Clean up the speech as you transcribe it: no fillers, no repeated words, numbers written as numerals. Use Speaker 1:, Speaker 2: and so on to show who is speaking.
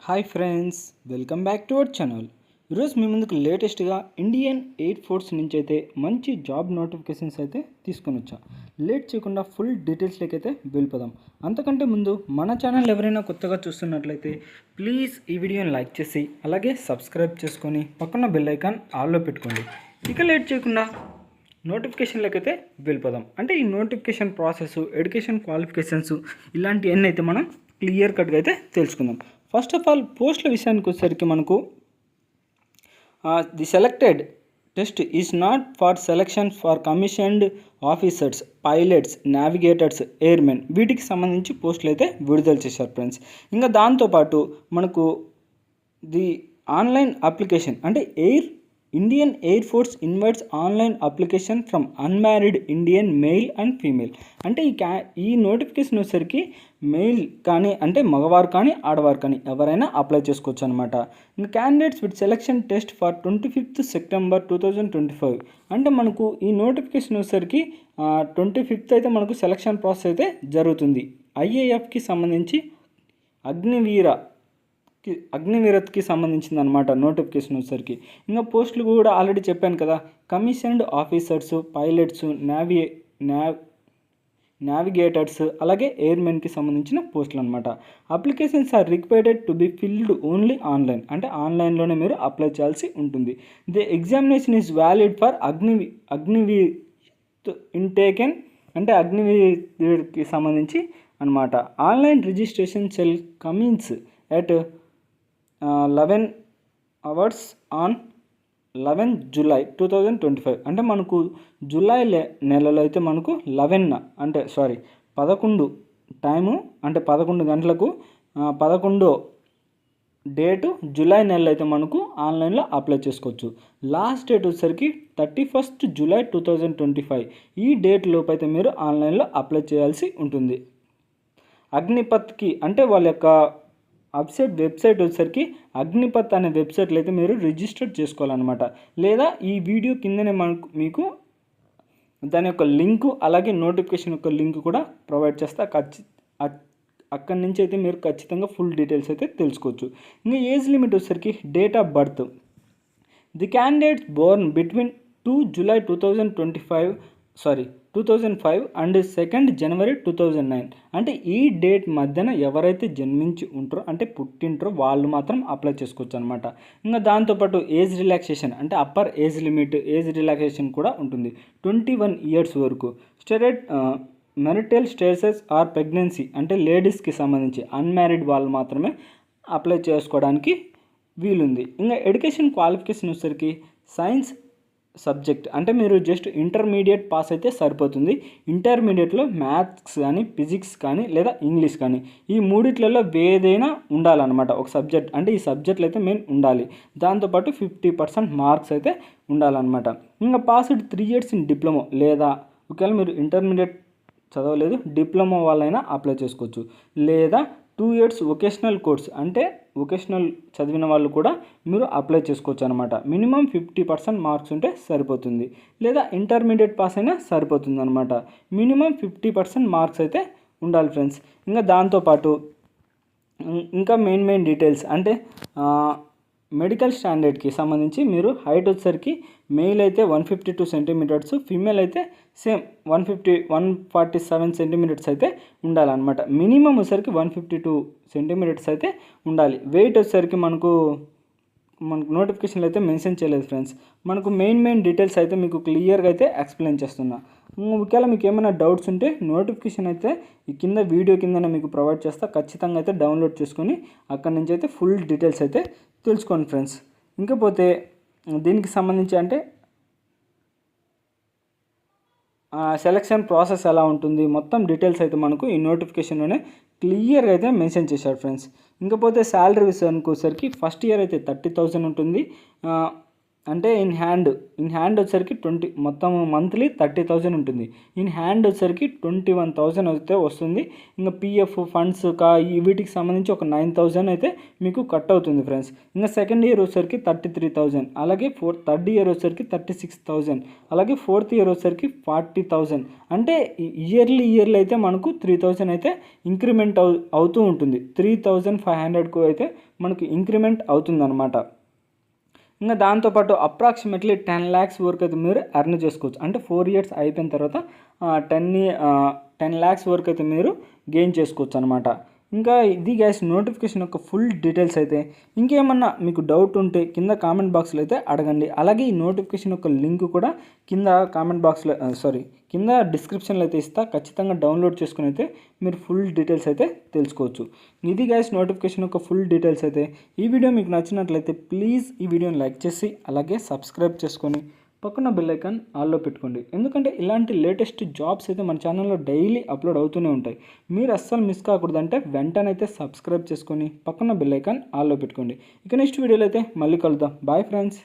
Speaker 1: Hi friends, welcome back to our channel. ఈరోజు మీ ముందుకు లేటెస్ట్గా ఇండియన్ ఎయిర్ ఫోర్స్ నుంచి అయితే మంచి జాబ్ నోటిఫికేషన్స్ అయితే తీసుకొని వచ్చా. లేట్ చేయకుండా ఫుల్ డీటెయిల్స్లోకి అయితే వెళ్ళిపోదాం. అంతకంటే ముందు మన ఛానల్ ఎవరైనా కొత్తగా చూస్తున్నట్లయితే ప్లీజ్ ఈ వీడియోని లైక్ చేసి అలాగే సబ్స్క్రైబ్ చేసుకొని పక్కన బెల్ ఐకాన్ ఆల్లో పెట్టుకోండి. ఇక లేట్ చేయకుండా నోటిఫికేషన్లోకి అయితే వెళ్ళిపోదాం. అంటే ఈ నోటిఫికేషన్ ప్రాసెస్, ఎడ్యుకేషన్ క్వాలిఫికేషన్స్ ఇలాంటివన్నీ అయితే మనం క్లియర్ కట్గా అయితే తెలుసుకుందాం. ఫస్ట్ ఆఫ్ ఆల్ పోస్టుల విషయానికి వచ్చేసరికి మనకు the selected test is not for selection for commissioned officers, pilots, navigators, airmen వీటికి సంబంధించి పోస్టులు అయితే విడుదల చేశారు ఫ్రెండ్స్. ఇంకా దాంతోపాటు మనకు ది ఆన్లైన్ అప్లికేషన్ అంటే Indian air force invites online application from unmarried Indian male and female. అంటే ఈ నోటిఫికేషన్ వచ్చేసరికి మెయిల్ కానీ అంటే మగవారు కానీ ఆడవారు కానీ ఎవరైనా అప్లై చేసుకోవచ్చు అనమాట. ఇంకా candidates with selection test for 25th September 2025. అంటే మనకు ఈ నోటిఫికేషన్ వచ్చేసరికి 25th అయితే మనకు సెలెక్షన్ ప్రాసెస్ అయితే జరుగుతుంది. ఐఏఎఫ్కి సంబంధించి అగ్నివీరత్కి సంబంధించింది అనమాట నోటిఫికేషన్ వచ్చేసరికి. ఇంకా పోస్టులు కూడా ఆల్రెడీ చెప్పాను కదా, కమిషన్డ్ ఆఫీసర్స్, పైలట్స్, నావిగేటర్స్ అలాగే ఎయిర్మెన్కి సంబంధించిన పోస్టులు అనమాట. Applications are required to be filled only online. అంటే ఆన్లైన్లోనే మీరు అప్లై చేయాల్సి ఉంటుంది. The examination is valid for Agniveer intake అంటే అగ్నివీర్కి సంబంధించి అనమాట. Online registration shall commence at 11 hours on 11 July 2025. అంటే మనకు జూలై నెలలో అయితే మనకు 11 టైము అంటే 11 గంటలకు 11వ డేటు జూలై నెలలో అయితే మనకు ఆన్లైన్లో అప్లై చేసుకోవచ్చు. లాస్ట్ డేట్ వచ్చేసరికి 31st July 2025. ఈ డేట్ లోపు అయితే మీరు ఆన్లైన్లో అప్లై చేయాల్సి ఉంటుంది. అగ్నిపథ్కి అంటే వాళ్ళ యొక్క వెబ్సైట్ వచ్చేసరికి అగ్నిపథ్ అనే వెబ్సైట్లో అయితే మీరు రిజిస్టర్ చేసుకోవాలన్నమాట. లేదా ఈ వీడియో కిందనే మీకు దాని యొక్క లింకు అలాగే నోటిఫికేషన్ యొక్క లింక్ కూడా ప్రొవైడ్ చేస్తా. అక్కడి నుంచి అయితే మీరు ఖచ్చితంగా ఫుల్ డీటెయిల్స్ అయితే తెలుసుకోవచ్చు. ఇంకా ఏజ్ లిమిట్ వచ్చేసరికి date of birth the candidates Born between 2 July 2005 and 2 January 2009. అంటే ఈ డేట్ మధ్యన ఎవరైతే జన్మించి ఉంటారో అంటే పుట్టింటారో వాళ్ళు మాత్రం అప్లై చేసుకోవచ్చు అనమాట. ఇంకా దాంతోపాటు ఏజ్ రిలాక్సేషన్ అంటే upper age limit age relaxation కూడా ఉంటుంది 21 years వరకు. మెరిటల్ స్టేటస్ ఆర్ ప్రెగ్నెన్సీ అంటే లేడీస్కి సంబంధించి అన్మ్యారీడ్ వాళ్ళు మాత్రమే అప్లై చేసుకోవడానికి వీలుంది. ఇంకా ఎడ్యుకేషన్ క్వాలిఫికేషన్ వచ్చేసరికి సైన్స్ సబ్జెక్ట్ అంటే మీరు జస్ట్ ఇంటర్మీడియట్ పాస్ అయితే సరిపోతుంది. ఇంటర్మీడియట్లో మ్యాథ్స్ కానీ ఫిజిక్స్ కానీ లేదా ఇంగ్లీష్ కానీ ఈ మూడిట్లలో ఏదైనా ఉండాలన్నమాట ఒక సబ్జెక్ట్. అంటే ఈ సబ్జెక్టులు అయితే మెయిన్ ఉండాలి. దాంతోపాటు 50% మార్క్స్ అయితే ఉండాలన్నమాట. ఇంకా పాస్డ్ 3 years ఇన్ డిప్లొమా లేదా ఒకవేళ మీరు ఇంటర్మీడియట్ చదవలేదు డిప్లొమా వాళ్ళైనా అప్లై చేసుకోవచ్చు. లేదా 2 years వొకేషనల్ కోర్స్ అంటే వొకేషనల్ చదివిన వాళ్ళు కూడా మీరు అప్లై చేసుకోవచ్చు అనమాట. మినిమం 50% మార్క్స్ ఉంటే సరిపోతుంది. లేదా ఇంటర్మీడియట్ పాస్ అయినా సరిపోతుంది అనమాట. మినిమం 50% మార్క్స్ అయితే ఉండాలి ఫ్రెండ్స్. ఇంకా దాంతోపాటు ఇంకా మెయిన్ డీటెయిల్స్ అంటే మెడికల్ స్టాండర్డ్కి సంబంధించి మీరు హైట్ వచ్చేసరికి మెయిల్ అయితే 152 centimeters, ఫీమేల్ అయితే సేమ్ 147 centimeters అయితే ఉండాలన్నమాట. మినిమం వచ్చేసరికి 152 centimeters అయితే ఉండాలి. వెయిట్ వచ్చేసరికి మనకు నోటిఫికేషన్లో అయితే మెన్షన్ చేయలేదు ఫ్రెండ్స్. మనకు మెయిన్ డీటెయిల్స్ అయితే మీకు క్లియర్గా అయితే ఎక్స్ప్లెయిన్ చేస్తున్నా. ఒకవేళ మీకు ఏమైనా డౌట్స్ ఉంటే నోటిఫికేషన్ అయితే ఈ కింద వీడియో కింద మీకు ప్రొవైడ్ చేస్తా. ఖచ్చితంగా అయితే డౌన్లోడ్ చేసుకొని అక్కడి నుంచి అయితే ఫుల్ డీటెయిల్స్ అయితే తెలుసుకోండి ఫ్రెండ్స్. ఇంకపోతే దీనికి సంబంధించి అంటే సెలక్షన్ ప్రాసెస్ ఎలా ఉంటుంది మొత్తం డీటెయిల్స్ అయితే మనకు ఈ నోటిఫికేషన్లోనే క్లియర్గా అయితే మెన్షన్ చేశారు ఫ్రెండ్స్. ఇంకపోతే శాలరీ విషయానికి వచ్చేసరికి ఫస్ట్ ఇయర్ అయితే 30,000 ఉంటుంది. అంటే ఇన్ హ్యాండ్ వచ్చేసరికి మొత్తం మంత్లీ 30,000 ఉంటుంది. ఇన్ హ్యాండ్ వచ్చేసరికి 21,000 అయితే వస్తుంది. ఇంకా పిఎఫ్ ఫండ్స్ వీటికి సంబంధించి ఒక 9,000 అయితే మీకు కట్ అవుతుంది ఫ్రెండ్స్. ఇంకా సెకండ్ ఇయర్ వచ్చేసరికి 33,000, అలాగే థర్డ్ ఇయర్ వచ్చేసరికి 36,000, అలాగే ఫోర్త్ ఇయర్ వచ్చేసరికి 40,000. అంటే ఇయర్లీ అయితే మనకు 3,000 అయితే ఇంక్రిమెంట్ అవుతూ ఉంటుంది. 3,500కు అయితే మనకు ఇంక్రిమెంట్ అవుతుందన్నమాట. ఇంకా దాంతోపాటు అప్రాక్సిమేట్లీ 10 lakhs వరకు అయితే మీరు ఎర్న్ చేసుకోవచ్చు. అంటే 4 years అయిపోయిన తర్వాత 10 lakhs వరకు అయితే మీరు గెయిన్ చేసుకోవచ్చు అనమాట. ఇంకా ఇది గైస్ నోటిఫికేషన్ యొక్క ఫుల్ డీటెయిల్స్ అయితే. ఇంకేమన్నా మీకు డౌట్ ఉంటే కింద కామెంట్ బాక్స్లో అయితే అడగండి. అలాగే ఈ నోటిఫికేషన్ యొక్క లింక్ కూడా కింద కామెంట్ బాక్స్లో కింద డిస్క్రిప్షన్లో అయితే ఇస్తా. ఖచ్చితంగా డౌన్లోడ్ చేసుకుని అయితే మీరు ఫుల్ డీటెయిల్స్ అయితే తెలుసుకోవచ్చు. ఇది గైస్ నోటిఫికేషన్ యొక్క ఫుల్ డీటెయిల్స్ అయితే. ఈ వీడియో మీకు నచ్చినట్లయితే ప్లీజ్ ఈ వీడియోని లైక్ చేసి అలాగే సబ్స్క్రైబ్ చేసుకొని పక్కన బెల్ ఐకాన్ ఆల్లో పెట్టుకోండి. ఎందుకంటే ఇలాంటి లేటెస్ట్ జాబ్స్ అయితే మన ఛానల్లో డైలీ అప్లోడ్ అవుతూనే ఉంటాయి. మీరు అస్సలు మిస్ కాకూడదంటే వెంటనే అయితే సబ్స్క్రైబ్ చేసుకొని పక్కన బెల్ ఐకాన్ ఆల్లో పెట్టుకోండి. ఇక నెక్స్ట్ వీడియోలో అయితే మళ్ళీ కలుద్దాం. Bye friends.